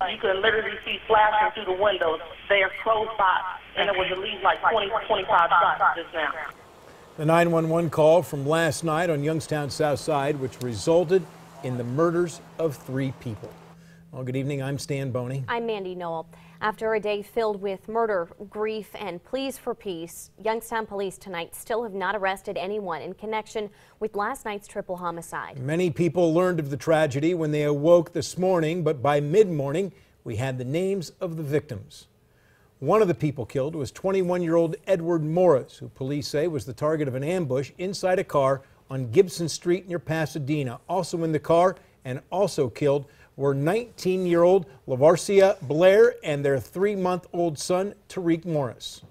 You could literally see flashing through the windows. They are close by, and it was at least like 20, 25 shots just now. The 911 call from last night on Youngstown's south side, which resulted in the murders of 3 people. Well, good evening. I'm Stan Boney. I'm Mandy Knoll. After a day filled with murder, grief, and pleas for peace, Youngstown police tonight still have not arrested anyone in connection with last night's triple homicide. Many people learned of the tragedy when they awoke this morning, but by mid-morning, we had the names of the victims. One of the people killed was 21-year-old Edward Morris, who police say was the target of an ambush inside a car on Gibson Street near Pasadena. Also in the car and also killed were 19-year-old LaVarcia Blair and their 3-month-old son, Tariq Morris.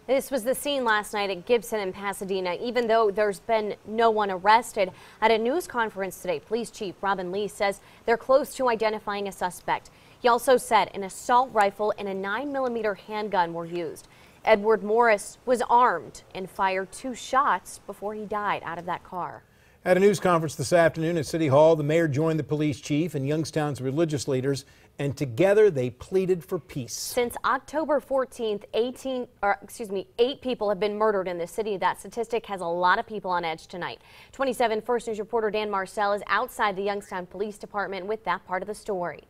This was the scene last night at Gibson in Pasadena. Even though there's been no one arrested, at a news conference today, Police Chief Robin Lee says they're close to identifying a suspect. He also said an assault rifle and a 9mm handgun were used. Edward Morris was armed and fired 2 shots before he died out of that car. At a news conference this afternoon at City Hall, the mayor joined the police chief and Youngstown's religious leaders, and together they pleaded for peace. Since October 14th, 8 people have been murdered in the city. That statistic has a lot of people on edge tonight. 27 First News reporter Dan Marcel is outside the Youngstown Police Department with that part of the story.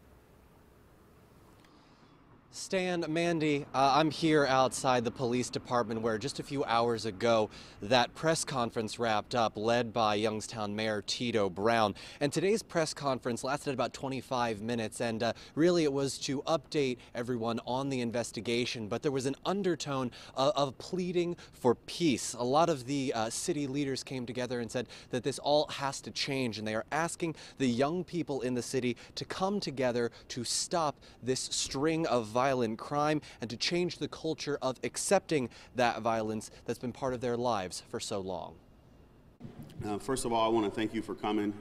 Stan, Mandy, I'm here outside the police department where just a few hours ago that press conference wrapped up, led by Youngstown Mayor Tito Brown. And today's press conference lasted about 25 minutes, and really it was to update everyone on the investigation, but there was an undertone of pleading for peace. A lot of the city leaders came together and said that this all has to change, and they are asking the young people in the city to come together to stop this string of violent crime and to change the culture of accepting that violence that's been part of their lives for so long. First of all, I want to thank you for coming.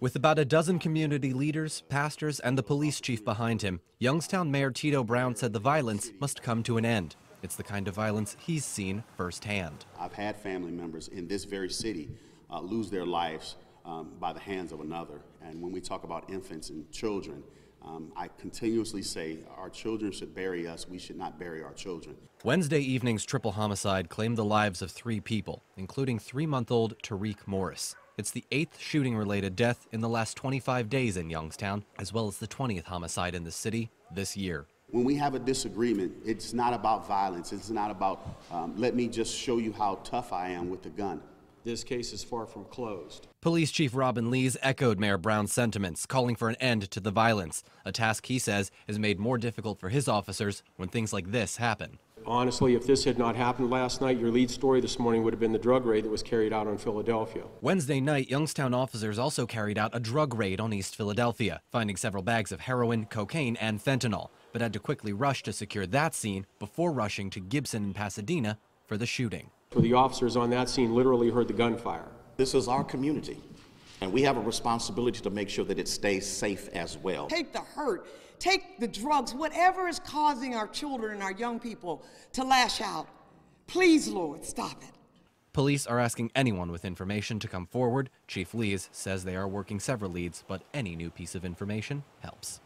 With about a dozen community leaders, pastors, and the police chief behind him, Youngstown Mayor Tito Brown said the violence must come to an end. It's the kind of violence he's seen firsthand. I've had family members in this very city lose their lives by the hands of another. And when we talk about infants and children, I continuously say our children should bury us. We should not bury our children. Wednesday evening's triple homicide claimed the lives of 3 people, including 3-month-old Tariq Morris. It's the 8th shooting-related death in the last 25 days in Youngstown, as well as the 20th homicide in the city this year. When we have a disagreement, it's not about violence. It's not about, let me just show you how tough I am with the gun. This case is far from closed. Police Chief Robin Lees echoed Mayor Brown's sentiments, calling for an end to the violence, a task he says is made more difficult for his officers when things like this happen. Honestly, if this had not happened last night, your lead story this morning would have been the drug raid that was carried out on Philadelphia. Wednesday night, Youngstown officers also carried out a drug raid on East Philadelphia, finding several bags of heroin, cocaine, and fentanyl, but had to quickly rush to secure that scene before rushing to Gibson and Pasadena for the shooting. So the officers on that scene literally heard the gunfire. This is our community, and we have a responsibility to make sure that it stays safe as well. Take the hurt, take the drugs, whatever is causing our children and our young people to lash out. Please, Lord, stop it. Police are asking anyone with information to come forward. Chief Lees says they are working several leads, but any new piece of information helps.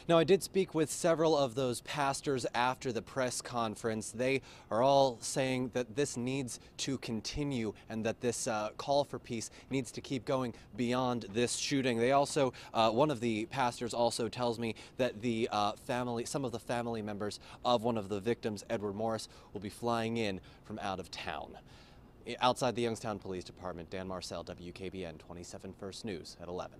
Now, I did speak with several of those pastors after the press conference. They are all saying that this needs to continue and that this call for peace needs to keep going beyond this shooting. They also, one of the pastors also tells me that the some of the family members of one of the victims, Edward Morris, will be flying in from out of town. Outside the Youngstown Police Department, Dan Marcel, WKBN 27 First News at 11.